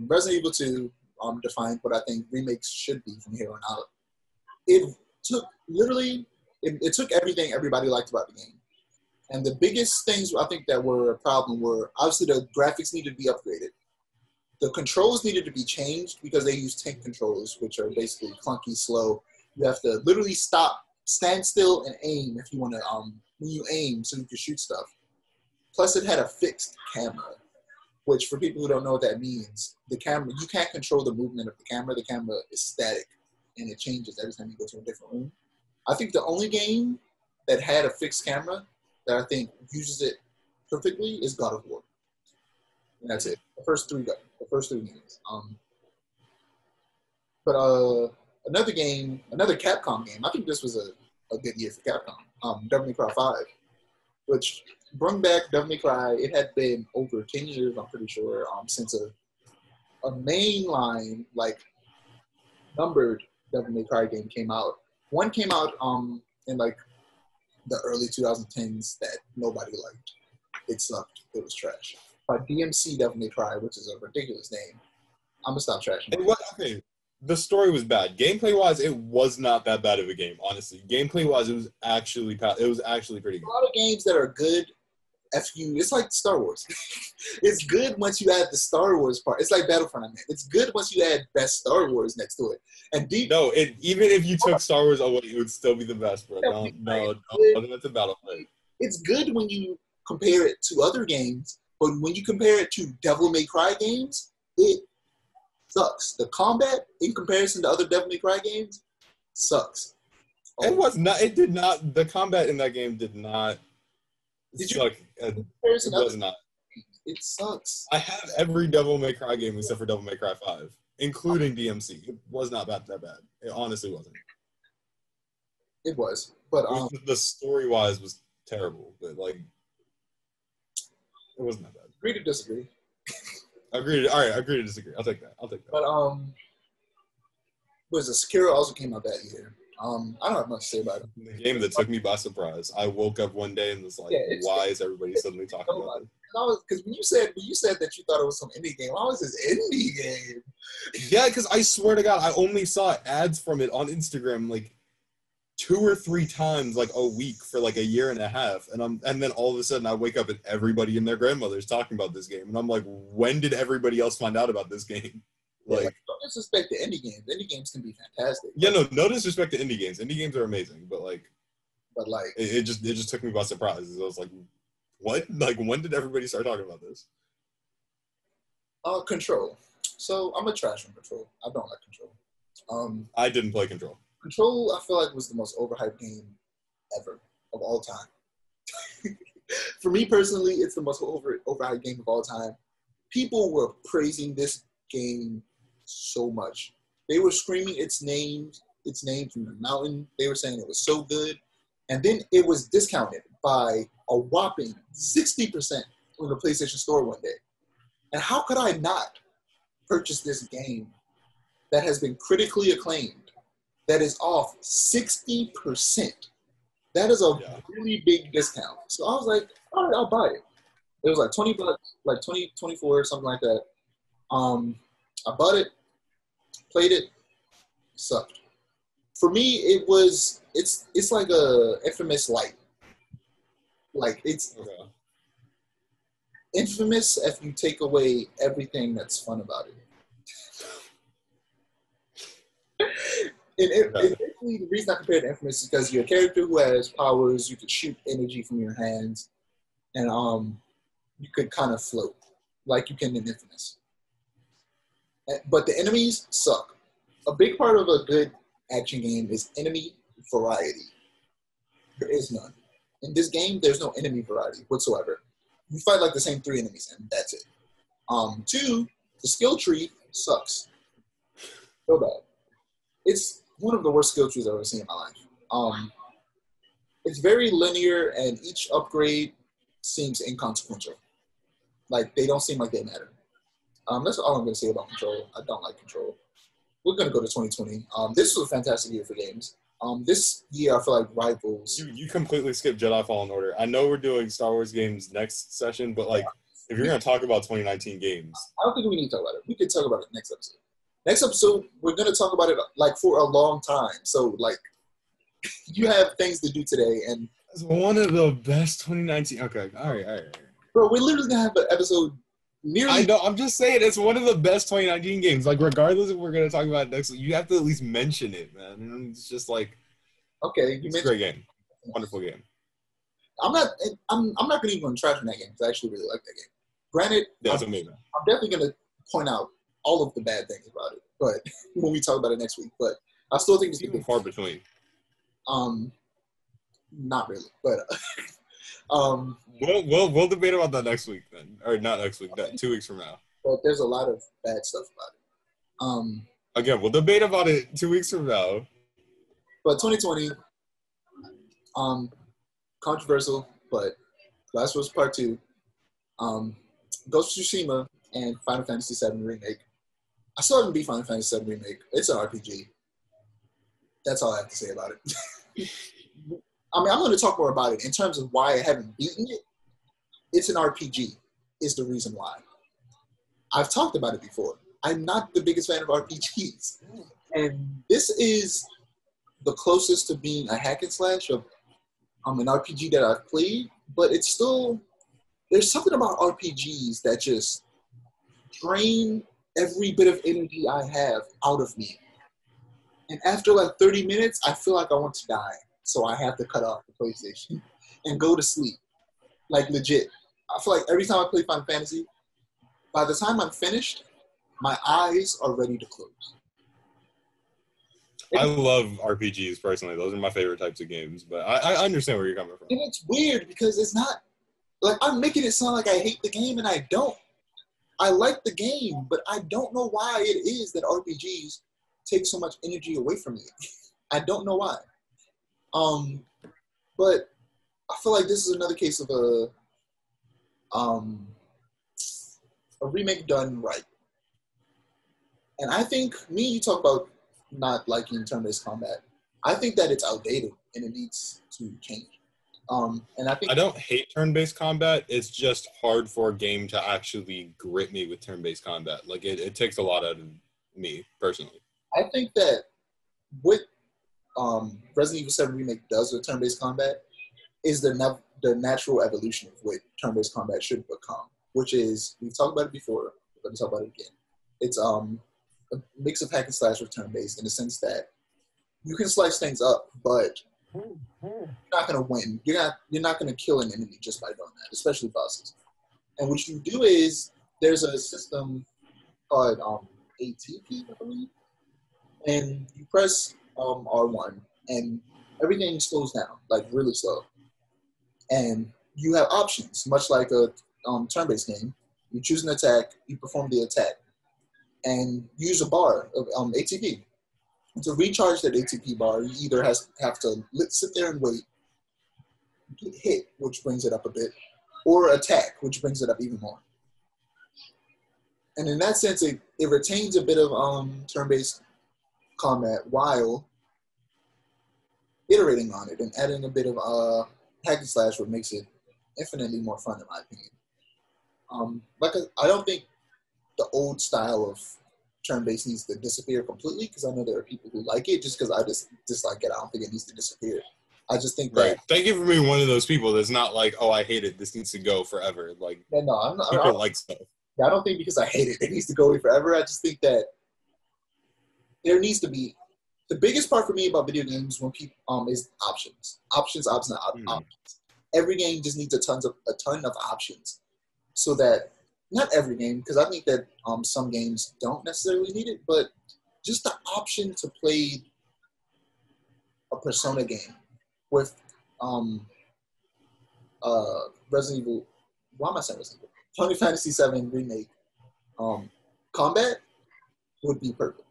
Resident Evil 2 defined what I think remakes should be from here on out. It took literally, it took everything everybody liked about the game. And the biggest things I think that were a problem were obviously the graphics needed to be upgraded. The controls needed to be changed because they use tank controls, which are basically clunky, slow. You have to literally stop, stand still, and aim if you want to, when you aim so you can shoot stuff. Plus, it had a fixed camera, which for people who don't know what that means, the camera, you can't control the movement of the camera. The camera is static, and it changes every time you go to a different room. I think the only game that had a fixed camera that I think uses it perfectly is God of War. And that's it. The first three games. But another game, another Capcom game. I think this was a good year for Capcom. Devil May Cry 5, which brought back Devil May Cry. It had been over 10 years, I'm pretty sure, since a mainline, like, numbered Devil May Cry game came out. One came out in, like, the early 2010s that nobody liked. It sucked. It was trash. By DMC Devil May Cry, which is a ridiculous name. I'm gonna stop trashing it. Okay, the story was bad. Gameplay-wise, it was not that bad of a game, honestly. Gameplay-wise, it was actually pretty good. A lot of games that are good, it's like Star Wars. It's good once you add the Star Wars part. It's like Battlefront, I mean. It's good once you add best Star Wars next to it. And even if you took Star Wars away, it would still be the best, bro. No, that's a Battlefront. It's good when you compare it to other games, but when you compare it to Devil May Cry games, it sucks. The combat, in comparison to other Devil May Cry games, sucks. The combat in that game did not suck. It was not. It sucks. I have every Devil May Cry game except for Devil May Cry 5, including DMC. It was not that bad. It honestly wasn't. It was. But the story-wise was terrible, but, like, it wasn't that bad. Agree to disagree. Agreed. All right, agree to disagree. I'll take that. But Sekiro also came out that year. I don't have much to say about it. The game that took me by surprise. I woke up one day and was like, "Why is everybody suddenly talking about it?" Because when you said that you thought it was some indie game, why was this indie game? Yeah, because I swear to God, I only saw ads from it on Instagram like 2 or 3 times like a week for like a year and a half, and then all of a sudden I wake up and everybody and their grandmother's talking about this game, and I'm like, when did everybody else find out about this game? Like, don't disrespect the indie games. Indie games can be fantastic. Yeah, no disrespect to indie games. Indie games are amazing, but it just took me by surprise. I was like, what? Like, when did everybody start talking about this? Control. So I'm a trash on Control. I don't like Control. I didn't play Control. Control, I feel like, was the most overhyped game ever of all time. For me personally, it's the most overhyped game of all time. People were praising this game so much. They were screaming its name from the mountain. They were saying it was so good. And then it was discounted by a whopping 60% on the PlayStation Store one day. And how could I not purchase this game that has been critically acclaimed, that is off 60%? That is a really big discount. So I was like, all right, I'll buy it. It was like $20, like 20, 24, something like that. I bought it, played it, sucked. For me, it's like a Infamous Light. Like, it's Infamous if you take away everything that's fun about it. And basically, the reason I compared to Infamous is because you're a character who has powers, you could shoot energy from your hands, and you could kind of float like you can in Infamous. But the enemies suck. A big part of a good action game is enemy variety. There is none. In this game, there's no enemy variety whatsoever. You fight like the same 3 enemies, and that's it. 2, the skill tree sucks. So bad. It's one of the worst skill trees I've ever seen in my life. It's very linear, and each upgrade seems inconsequential. Like, they don't seem like they matter. That's all I'm going to say about Control. I don't like Control. We're going to go to 2020. This was a fantastic year for games. This year, I feel like rivals. You completely skipped Jedi Fallen Order. I know we're doing Star Wars games next session, but like If you're gonna talk about 2019 games, I don't think we need to talk about it. We can talk about it next episode. Next episode, we're gonna talk about it like for a long time. So like, you have things to do today, and it's one of the best 2019. Okay, all right. bro, we're literally gonna have an episode. I know. I'm just saying it's one of the best 2019 games. Like, regardless if we're gonna talk about it next, you have to at least mention it, man. And it's just like, okay, it's a great game, wonderful game. I'm not gonna even trash on that game because I actually really like that game. Granted, Yeah, it's amazing. I'm definitely gonna point out all of the bad things about it, but when we talk about it next week. But I still think it's even far between. Not really, but we'll debate about that next week then, or not next week, that 2 weeks from now. But there's a lot of bad stuff about it. Again, we'll debate about it 2 weeks from now. But 2020, controversial, but Last of Us Part 2, Ghost of Tsushima, and Final Fantasy VII Remake. I still haven't beat Final Fantasy VII Remake. It's an RPG. That's all I have to say about it. I mean, I'm going to talk more about it in terms of why I haven't beaten it. It's an RPG is the reason why. I've talked about it before. I'm not the biggest fan of RPGs. And this is the closest to being a hack and slash of an RPG that I've played, but it's still, there's something about RPGs that just drain every bit of energy I have out of me. And after like 30 minutes, I feel like I want to die. So I have to cut off the PlayStation and go to sleep. Like legit. I feel like every time I play Final Fantasy, by the time I'm finished, my eyes are ready to close. I love RPGs personally. Those are my favorite types of games. But I understand where you're coming from. And it's weird because it's not, like, I'm making it sound like I hate the game and I don't. I like the game, but I don't know why it is that RPGs take so much energy away from me. I don't know why. But I feel like this is another case of a remake done right. And I think you talk about not liking turn-based combat. I think that it's outdated and it needs to change. And I don't hate turn-based combat. It's just hard for a game to actually grip me with turn-based combat. Like it takes a lot out of me personally. I think that what Resident Evil 7 Remake does with turn-based combat is the natural evolution of what turn-based combat should become, which is, we've talked about it before, we're going to talk about it again. It's a mix of hack and slash with turn-based in the sense that you can slice things up, but you're not going to win. You're not going to kill an enemy just by doing that, especially bosses. And what you do is, there's a system called ATP, I believe, and you press R1, and everything slows down, like really slow. And you have options, much like a turn-based game. You choose an attack, you perform the attack, and use a bar of ATP. To recharge that ATP bar, you either have to sit there and wait, get hit, which brings it up a bit, or attack, which brings it up even more. And in that sense, it retains a bit of turn-based combat while iterating on it and adding a bit of hack and slash, what makes it infinitely more fun, in my opinion. I don't think the old style of turn-based needs to disappear completely, because I know there are people who like it. Just because I just dislike it, I don't think it needs to disappear. I just think that. Right. Thank you for being one of those people that's not like, oh, I hate it, this needs to go forever. Like, yeah, no, I'm not. People like stuff. I don't think because I hate it, it needs to go away forever. I just think that there needs to be. The biggest part for me about video games when people is options. Options. Every game just needs a ton of options, so that not every game, because I think that some games don't necessarily need it, but just the option to play a Persona game with Resident Evil. Why am I saying Resident Evil? Final Fantasy VII Remake combat would be perfect.